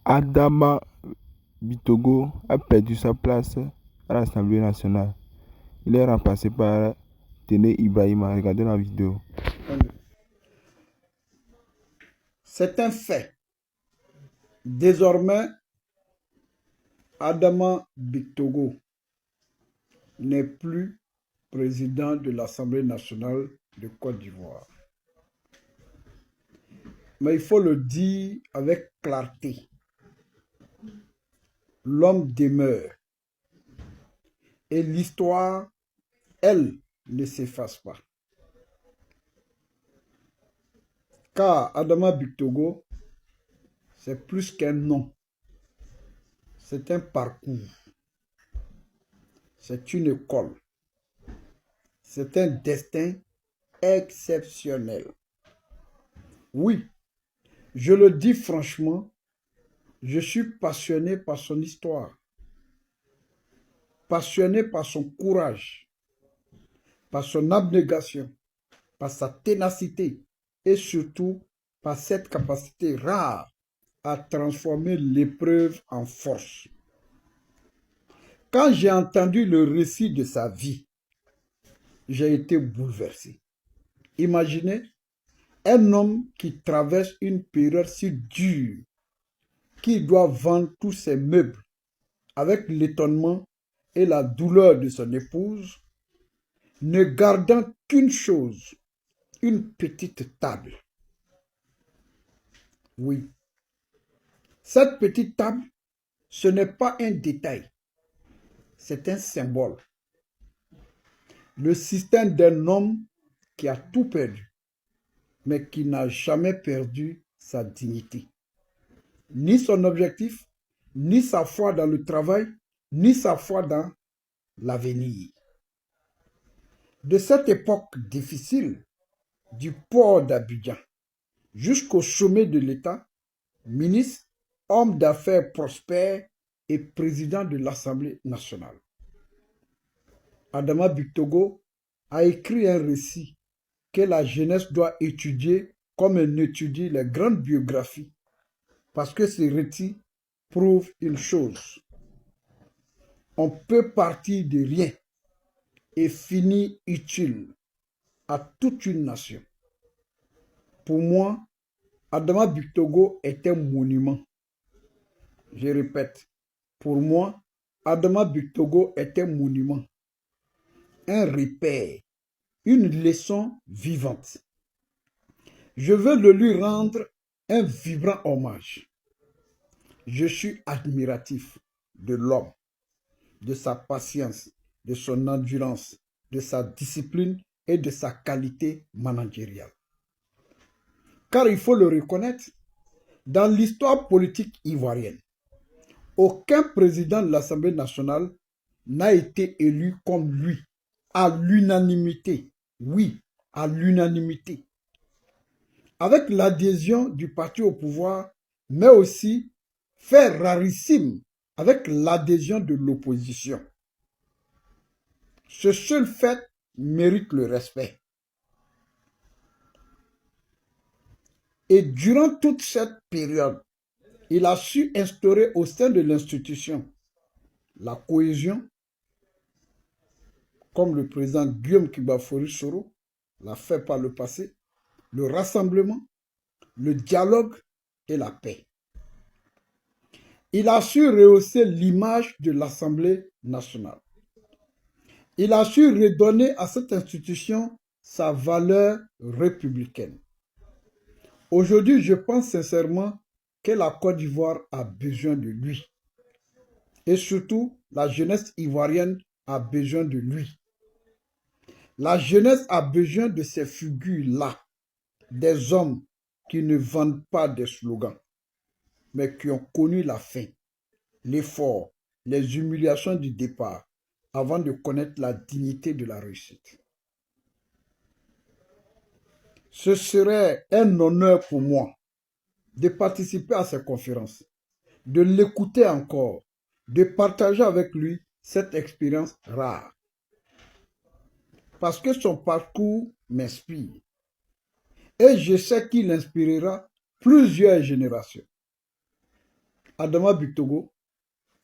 Adama Bitogo a perdu sa place à l'Assemblée nationale. Il est remplacé par Téné Ibrahima. Regardez la vidéo. C'est un fait. Désormais, Adama Bitogo n'est plus président de l'Assemblée nationale de Côte d'Ivoire. Mais il faut le dire avec clarté. L'homme demeure. Et l'histoire, elle, ne s'efface pas. Car Adama Bitogo, c'est plus qu'un nom. C'est un parcours. C'est une école. C'est un destin exceptionnel. Oui, je le dis franchement, je suis passionné par son histoire, passionné par son courage, par son abnégation, par sa ténacité et surtout par cette capacité rare à transformer l'épreuve en force. Quand j'ai entendu le récit de sa vie, j'ai été bouleversé. Imaginez un homme qui traverse une période si dure, qui doit vendre tous ses meubles avec l'étonnement et la douleur de son épouse, ne gardant qu'une chose, une petite table. Oui, cette petite table, ce n'est pas un détail, c'est un symbole. Le système d'un homme qui a tout perdu, mais qui n'a jamais perdu sa dignité. Ni son objectif, ni sa foi dans le travail, ni sa foi dans l'avenir. De cette époque difficile, du port d'Abidjan jusqu'au sommet de l'État, ministre, homme d'affaires prospère et président de l'Assemblée nationale. Adama Bitogo a écrit un récit que la jeunesse doit étudier comme elle étudie les grandes biographies, parce que ces récits prouvent une chose. On peut partir de rien et finir utile à toute une nation. Pour moi, Adama Bitogo est un monument. Je répète, pour moi, Adama Bitogo est un monument, un repère, une leçon vivante. Je veux le lui rendre un vibrant hommage. Je suis admiratif de l'homme, de sa patience, de son endurance, de sa discipline et de sa qualité managériale. Car il faut le reconnaître, dans l'histoire politique ivoirienne, aucun président de l'Assemblée nationale n'a été élu comme lui, à l'unanimité. Oui, à l'unanimité. Avec l'adhésion du parti au pouvoir, mais aussi, fait rarissime, avec l'adhésion de l'opposition. Ce seul fait mérite le respect. Et durant toute cette période, il a su instaurer au sein de l'institution la cohésion, comme le président Guillaume Kibafori Soro l'a fait par le passé, le rassemblement, le dialogue et la paix. Il a su rehausser l'image de l'Assemblée nationale. Il a su redonner à cette institution sa valeur républicaine. Aujourd'hui, je pense sincèrement que la Côte d'Ivoire a besoin de lui. Et surtout, la jeunesse ivoirienne a besoin de lui. La jeunesse a besoin de ces figures-là, des hommes qui ne vendent pas des slogans, mais qui ont connu la faim, l'effort, les humiliations du départ, avant de connaître la dignité de la réussite. Ce serait un honneur pour moi de participer à ces conférences, de l'écouter encore, de partager avec lui cette expérience rare. Parce que son parcours m'inspire. Et je sais qu'il inspirera plusieurs générations. Adama Bitogo,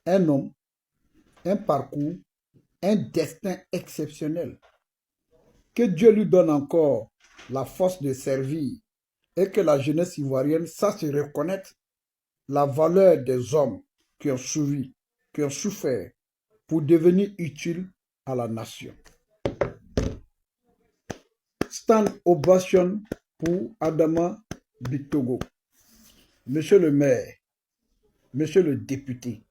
un homme, un parcours, un destin exceptionnel. Que Dieu lui donne encore la force de servir et que la jeunesse ivoirienne sache reconnaître la valeur des hommes qui ont suivi, qui ont souffert pour devenir utiles à la nation. Stand ovation pour Adama Bitogo. Monsieur le maire, monsieur le député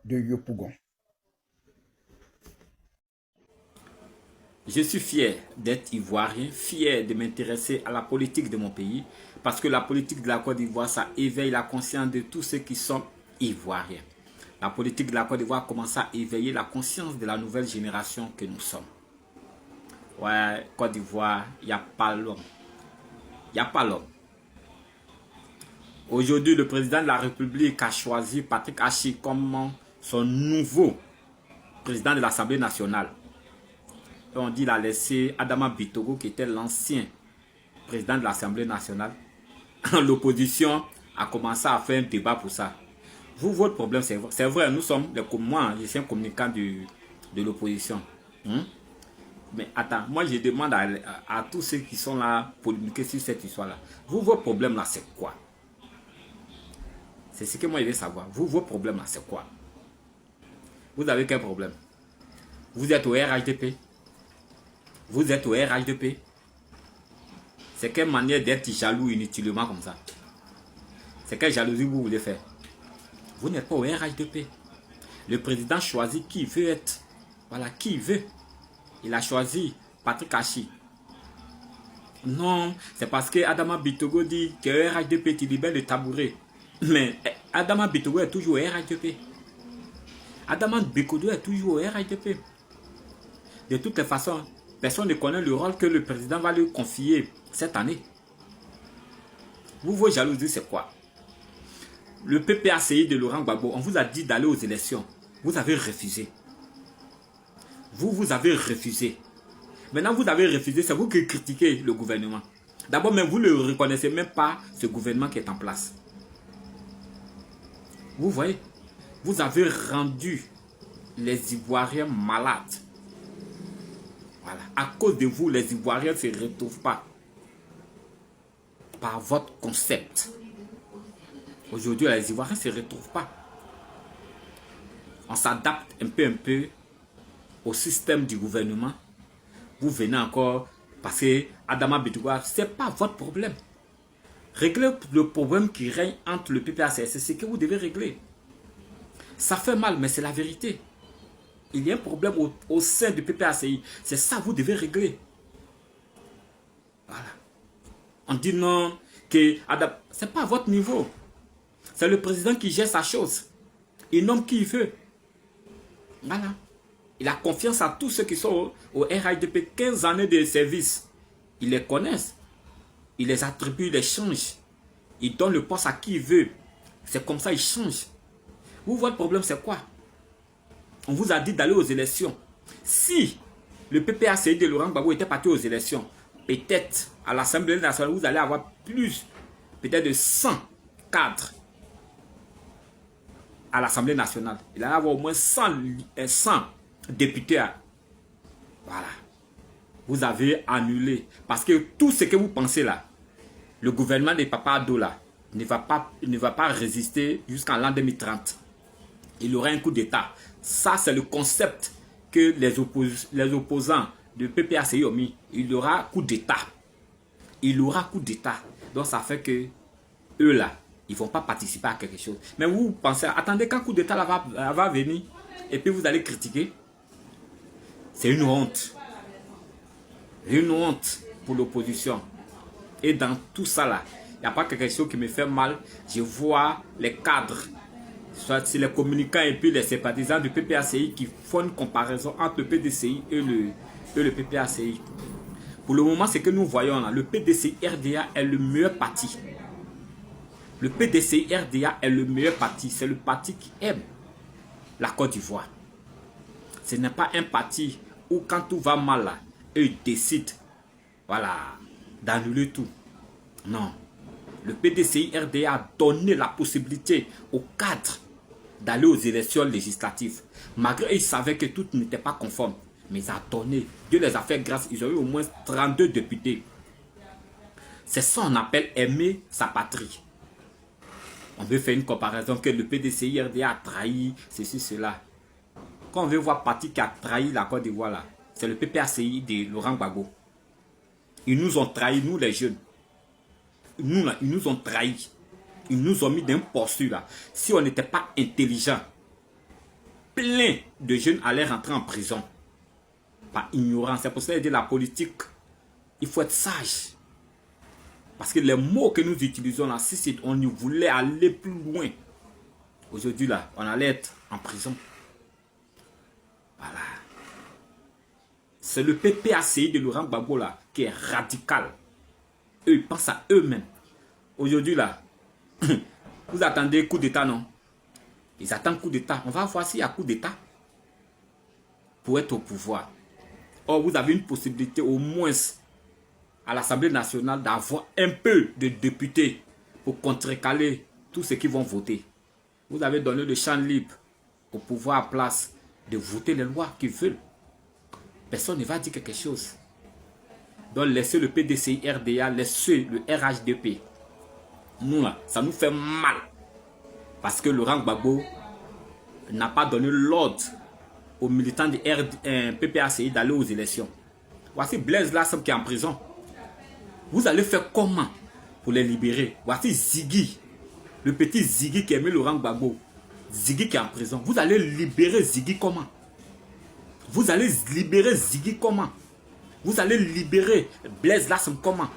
de Yopougon. Je suis fier d'être ivoirien, fier de m'intéresser à la politique de mon pays, parce que la politique de la Côte d'Ivoire, ça éveille la conscience de tous ceux qui sont ivoiriens. La politique de la Côte d'Ivoire commence à éveiller la conscience de la nouvelle génération que nous sommes. Ouais, Côte d'Ivoire, il n'y a pas l'homme. Il n'y a pas l'homme. Aujourd'hui, le président de la République a choisi Patrick Achi comme son nouveau président de l'Assemblée nationale. Et on dit qu'il a laissé Adama Bitogo, qui était l'ancien président de l'Assemblée nationale. L'opposition a commencé à faire un débat pour ça. Vous, votre problème, c'est vrai, nous sommes, moi, je suis un communicant de l'opposition. Mais attends, moi je demande à tous ceux qui sont là pour polémiquer sur cette histoire-là. Vous, votre problème là, c'est quoi? C'est ce que moi je veux savoir. Vous, votre problème là, c'est quoi? Vous avez quel problème? Vous êtes au RHDP? Vous êtes au RHDP? C'est quelle manière d'être jaloux inutilement comme ça? C'est quelle jalousie vous voulez faire? Vous n'êtes pas au RHDP. Le président choisit qui il veut être. Voilà, qui il veut. Il a choisi Patrick Achi. Non, c'est parce que Adama Bitogo dit que le RHDP tu libère le tabouret. Mais Adama Bitogo est toujours au RHDP. Adama Bitogo est toujours au RHDP. De toutes les façons, personne ne connaît le rôle que le président va lui confier cette année. Vous, vos jalousies, c'est quoi? Le PPACI de Laurent Gbagbo, on vous a dit d'aller aux élections. Vous avez refusé. Vous avez refusé. Maintenant, vous avez refusé, c'est vous qui critiquez le gouvernement. D'abord, même vous ne reconnaissez même pas ce gouvernement qui est en place. Vous voyez, vous avez rendu les Ivoiriens malades. Voilà. À cause de vous, les Ivoiriens ne se retrouvent pas par votre concept. Aujourd'hui, les Ivoiriens ne se retrouvent pas. On s'adapte un peu au système du gouvernement. Vous venez encore parce que Adama Bitogo, ce n'est pas votre problème. Réglez le problème qui règne entre le PPACS, c'est ce que vous devez régler. Ça fait mal, mais c'est la vérité. Il y a un problème au sein du PPACI. C'est ça que vous devez régler. Voilà. On dit non, que ce n'est pas à votre niveau. C'est le président qui gère sa chose. Il nomme qui il veut. Voilà. Il a confiance à tous ceux qui sont au RHDP. 15 années de service. Ils les connaissent. Il les attribue, il les change. Il donne le poste à qui il veut. C'est comme ça, il change. Vous, votre problème, c'est quoi? On vous a dit d'aller aux élections. Si le PPACI de Laurent Gbagbo était parti aux élections, peut-être à l'Assemblée nationale, vous allez avoir plus, peut-être de 100 cadres à l'Assemblée nationale. Il allait avoir au moins 100 députés. Voilà. Vous avez annulé. Parce que tout ce que vous pensez là, le gouvernement de Papa Ado là, ne va pas résister jusqu'en l'an 2030. Il y aura un coup d'État. Ça, c'est le concept que les opposants de PPACI ont mis. Il y aura coup d'État. Il y aura coup d'État. Donc, ça fait que eux là, ils ne vont pas participer à quelque chose. Mais vous pensez, attendez quand coup d'État va venir et puis vous allez critiquer. C'est une honte. Une honte pour l'opposition. Et dans tout ça là, il n'y a pas quelque chose qui me fait mal. Je vois les cadres, soit les communicants et puis les sympathisants du PPACI qui font une comparaison entre le PDCI et le PPACI. Pour le moment, ce que nous voyons là, le PDCI-RDA est le meilleur parti. Le PDCI-RDA est le meilleur parti. C'est le parti qui aime la Côte d'Ivoire. Ce n'est pas un parti où quand tout va mal là, eux ils décident, voilà, d'annuler tout. Non. le PDCI-RDA a donné la possibilité aux cadres d'aller aux élections législatives. Malgré ils savaient que tout n'était pas conforme. Mais ils ont donné. Dieu les a fait grâce. Ils ont eu au moins 32 députés. C'est ça qu'on appelle aimer sa patrie. On veut faire une comparaison que le PDCI-RDA a trahi ceci, cela. Quand on veut voir parti qui a trahi la Côte d'Ivoire là, c'est le PPACI de Laurent Gbagbo. Ils nous ont trahis, nous les jeunes. Nous là, ils nous ont trahis. Ils nous ont mis d'un posture là. Si on n'était pas intelligent, plein de jeunes allaient rentrer en prison. Par ignorance. C'est pour ça que la politique, il faut être sage. Parce que les mots que nous utilisons là, si on voulait aller plus loin, aujourd'hui là, on allait être en prison. Voilà. C'est le PPACI de Laurent Gbagbo là qui est radical. Eux, ils pensent à eux-mêmes. Aujourd'hui là, vous attendez coup d'état, non? Ils attendent coup d'état. On va voir s'il y a coup d'état pour être au pouvoir. Or, vous avez une possibilité au moins à l'Assemblée nationale d'avoir un peu de députés pour contrecaler tous ceux qui vont voter. Vous avez donné le champ libre au pouvoir en place de voter les lois qu'ils veulent. Personne ne va dire quelque chose. Donc laissez le PDCI-RDA, laissez le RHDP. Nous là, ça nous fait mal. Parce que Laurent Gbagbo n'a pas donné l'ordre aux militants du PPACI d'aller aux élections. Voici Blaise Lassam qui est en prison. Vous allez faire comment pour les libérer? Voici Ziggy, le petit Ziggy qui aimait Laurent Gbagbo. Ziggy qui est en prison. Vous allez libérer Ziggy comment? Vous allez libérer Ziggy comment? Vous allez libérer Blaise Lassam comment?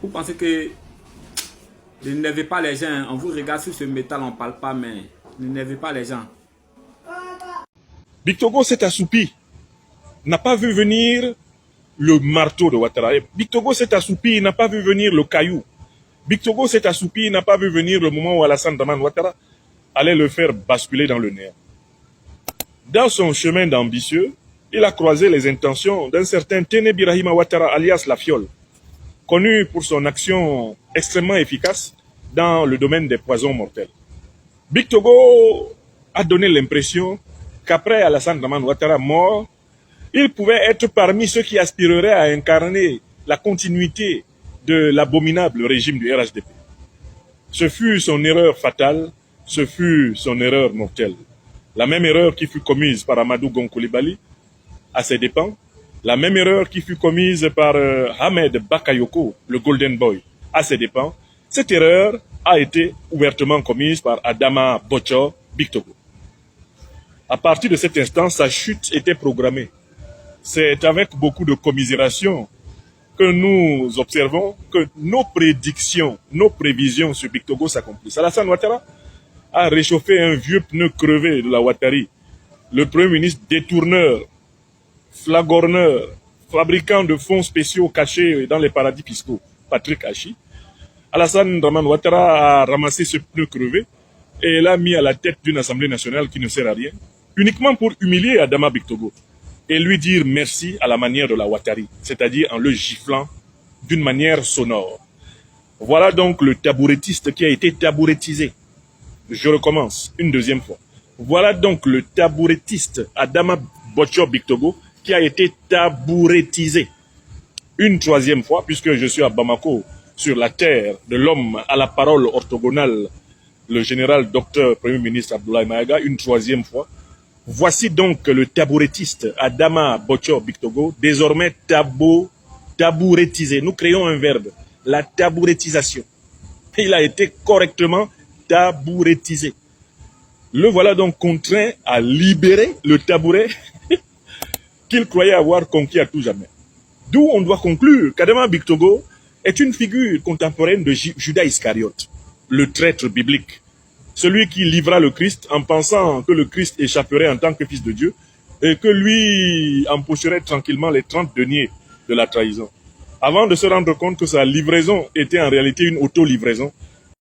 Vous pensez que ne n'énervez pas les gens? On vous regarde sur ce métal, on ne parle pas, mais ne n'énervez pas les gens. Bictogo s'est assoupi, n'a pas vu venir le marteau de Ouattara. Bictogo s'est assoupi, il n'a pas vu venir le caillou. Bictogo s'est assoupi, il n'a pas vu venir le moment où Alassane Dramane Ouattara allait le faire basculer dans le néant. Dans son chemin d'ambitieux, il a croisé les intentions d'un certain Téné Birahima Ouattara, alias La Fiole, connu pour son action extrêmement efficace dans le domaine des poisons mortels. Bictogo a donné l'impression qu'après Alassane Dramane Ouattara mort, il pouvait être parmi ceux qui aspireraient à incarner la continuité de l'abominable régime du RHDP. Ce fut son erreur fatale, ce fut son erreur mortelle. La même erreur qui fut commise par Amadou Gon Coulibaly à ses dépens, la même erreur qui fut commise par Ahmed Bakayoko, le Golden Boy, à ses dépens, cette erreur a été ouvertement commise par Adama Bocho Bictogo. À partir de cet instant, sa chute était programmée. C'est avec beaucoup de commisération que nous observons que nos prédictions, nos prévisions sur Bictogo s'accomplissent. Alassane Ouattara a réchauffé un vieux pneu crevé de la Ouattari. Le Premier ministre détourneur, flagorneur, fabricant de fonds spéciaux cachés dans les paradis fiscaux, Patrick Hachi, Alassane Dramane Ouattara a ramassé ce pneu crevé et l'a mis à la tête d'une assemblée nationale qui ne sert à rien, uniquement pour humilier Adama Bictogo et lui dire merci à la manière de la Ouattari, c'est-à-dire en le giflant d'une manière sonore. Voilà donc le tabourettiste qui a été tabourettisé. Je recommence une deuxième fois. Voilà donc le tabourettiste Adama Bocho Bictogo qui a été tabourettisé. Une troisième fois, puisque je suis à Bamako, sur la terre de l'homme à la parole orthogonale, le général docteur Premier ministre Abdoulaye Maïga, une troisième fois. Voici donc le tabourettiste Adama Bocho Bictogo, désormais tabourettisé. Nous créons un verbe, la tabourettisation. Il a été correctement tabourettisé. Le voilà donc contraint à libérer le tabouret qu'il croyait avoir conquis à tout jamais. D'où on doit conclure qu'Adama Bictogo est une figure contemporaine de Judas Iscariote, le traître biblique. Celui qui livra le Christ en pensant que le Christ échapperait en tant que fils de Dieu et que lui empocherait tranquillement les 30 deniers de la trahison. Avant de se rendre compte que sa livraison était en réalité une auto-livraison